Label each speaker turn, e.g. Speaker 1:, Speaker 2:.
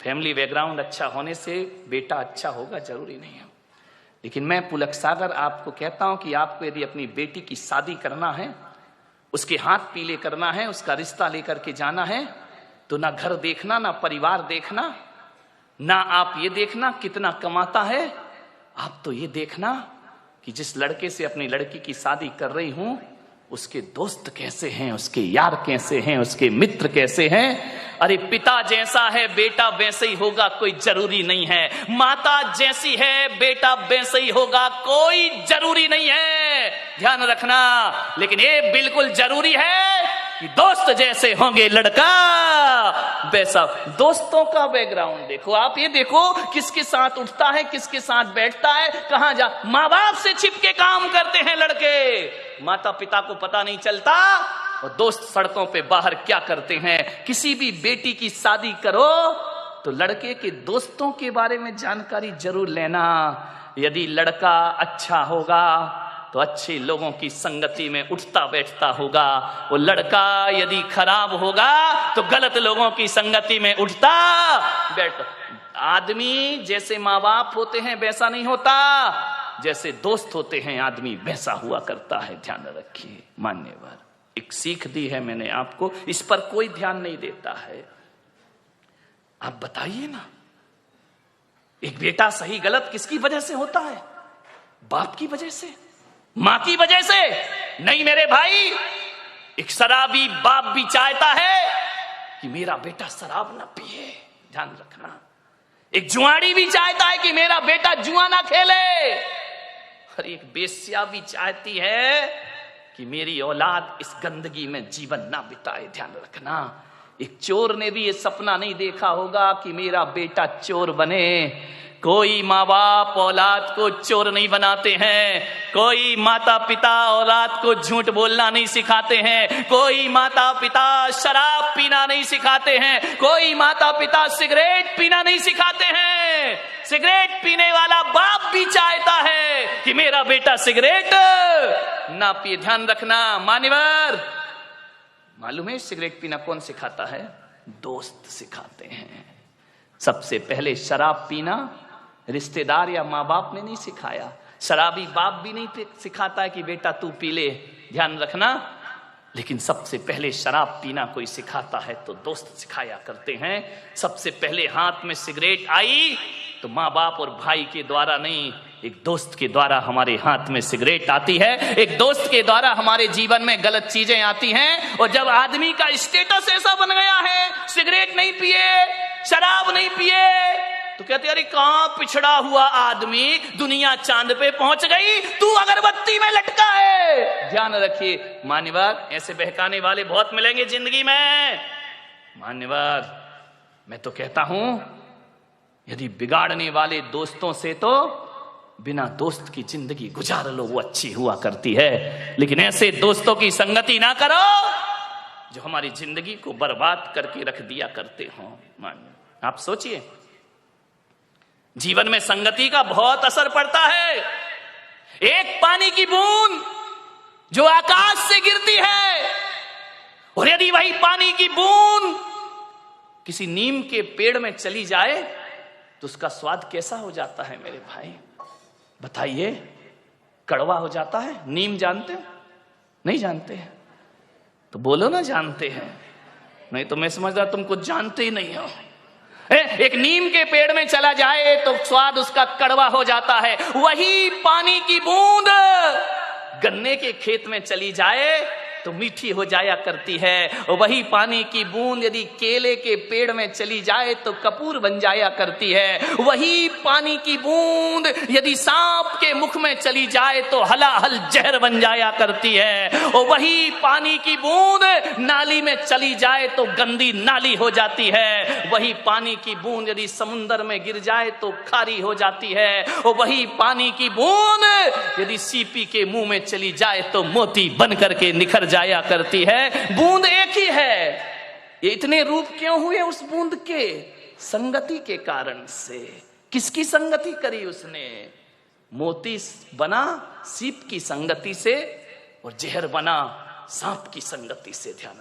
Speaker 1: Family background अच्छा होने से बेटा अच्छा होगा जरूरी नहीं है। लेकिन मैं पुलक सागर आपको कहता हूं कि आपको यदि अपनी बेटी की शादी करना है, उसके हाथ पीले करना है, उसका रिश्ता लेकर के जाना है, तो ना घर देखना, ना परिवार देखना, ना आप ये देखना कितना कमाता है, आप तो ये देखना कि जिस लड़के से अपनी लड़की की शादी कर रही हूं उसके दोस्त कैसे हैं, उसके यार कैसे हैं, उसके मित्र कैसे हैं। अरे पिता जैसा है बेटा वैसे ही होगा कोई जरूरी नहीं है, माता जैसी है बेटा वैसे ही होगा कोई जरूरी नहीं है, ध्यान रखना। लेकिन ये बिल्कुल जरूरी है कि दोस्त जैसे होंगे लड़का वैसा। दोस्तों का बैकग्राउंड देखो, आप ये देखो किसके साथ उठता है, किसके साथ बैठता है, कहां जा। माँ बाप से छिपके काम करते हैं लड़के, माता पिता को पता नहीं चलता, और दोस्त सड़कों पे बाहर क्या करते हैं। किसी भी बेटी की शादी करो तो लड़के के दोस्तों के बारे में जानकारी जरूर लेना। यदि लड़का अच्छा होगा तो अच्छे लोगों की संगति में उठता बैठता होगा, वो लड़का यदि खराब होगा तो गलत लोगों की संगति में उठता बैठता। आदमी जैसे माँ बाप होते हैं वैसा नहीं होता, जैसे दोस्त होते हैं आदमी वैसा हुआ करता है, ध्यान रखिए। मान्यवर एक सीख दी है मैंने आपको, इस पर कोई ध्यान नहीं देता है। आप बताइए ना, एक बेटा सही गलत किसकी वजह से होता है? बाप की वजह से, मां की वजह से नहीं मेरे भाई। एक शराबी बाप भी चाहता है कि मेरा बेटा शराब ना पिए, ध्यान रखना। एक जुआड़ी भी चाहता है कि मेरा बेटा जुआ ना खेले, और एक बेश्या भी चाहती है कि मेरी औलाद इस गंदगी में जीवन ना बिताए, ध्यान रखना। एक चोर ने भी ये सपना नहीं देखा होगा कि मेरा बेटा चोर बने। कोई माँ बाप औलाद को चोर नहीं बनाते हैं, कोई माता पिता औलाद को झूठ बोलना नहीं सिखाते हैं, कोई माता पिता शराब पीना नहीं सिखाते हैं, कोई माता पिता सिगरेट पीना नहीं सिखाते हैं। सिगरेट पीने वाला बाप भी चाहता है कि मेरा बेटा सिगरेट ना पिए, ध्यान रखना। मान्यवर मालूम है सिगरेट पीना कौन सिखाता है? दोस्त सिखाते हैं। सबसे पहले शराब पीना रिश्तेदार या माँ बाप ने नहीं सिखाया, शराबी बाप भी नहीं सिखाता है कि बेटा तू पी ले, ध्यान रखना। लेकिन सबसे पहले शराब पीना कोई सिखाता है तो दोस्त सिखाया करते हैं। सबसे पहले हाथ में सिगरेट आई तो माँ बाप और भाई के द्वारा नहीं, एक दोस्त के द्वारा हमारे हाथ में सिगरेट आती है, एक दोस्त के द्वारा हमारे जीवन में गलत चीजें आती हैं। और जब आदमी का स्टेटस ऐसा बन गया है, सिगरेट नहीं पिए, शराब नहीं पिए, तो कहते अरे कहां पिछड़ा हुआ आदमी, दुनिया चांद पे पहुंच गई, तू अगरबत्ती में लटका है। ध्यान रखिए मान्यवर, ऐसे बहकाने वाले बहुत मिलेंगे जिंदगी में। मान्यवर मैं तो कहता हूं यदि बिगाड़ने वाले दोस्तों से तो बिना दोस्त की जिंदगी गुजार लो, वो अच्छी हुआ करती है। लेकिन ऐसे दोस्तों की संगति ना करो जो हमारी जिंदगी को बर्बाद करके रख दिया करते हो। आप सोचिए जीवन में संगति का बहुत असर पड़ता है। एक पानी की बूंद जो आकाश से गिरती है, और यदि वही पानी की बूंद किसी नीम के पेड़ में चली जाए तो उसका स्वाद कैसा हो जाता है मेरे भाई? बताइए, कड़वा हो जाता है। नीम जानते हो? नहीं जानते हैं तो बोलो ना जानते हैं, नहीं तो मैं समझता तुम कुछ जानते ही नहीं हो। एक नीम के पेड़ में चला जाए तो स्वाद उसका कड़वा हो जाता है। वही पानी की बूंद गन्ने के खेत में चली जाए तो मीठी हो जाया करती है। वही पानी की बूंद यदि केले के पेड़ में चली जाए तो कपूर बन जाया करती है। वही पानी की बूंद यदि सांप के मुख में चली जाए तो हलाहल जहर बन जाया करती है। और वही पानी की बूंद नाली में चली जाए तो गंदी नाली हो जाती है। वही पानी की बूंद यदि समुंदर में गिर जाए तो खारी हो जाती है। और वही पानी की बूंद यदि सीपी के मुंह में चली जाए तो मोती बन करके निखर जाया करती है। बूंद एक ही है। ये इतने रूप क्यों हुए उस बूंद के? संगति के कारण से। किसकी संगति करी उसने? मोती बना सीप की संगति से और जहर बना सांप की संगति से। ध्यान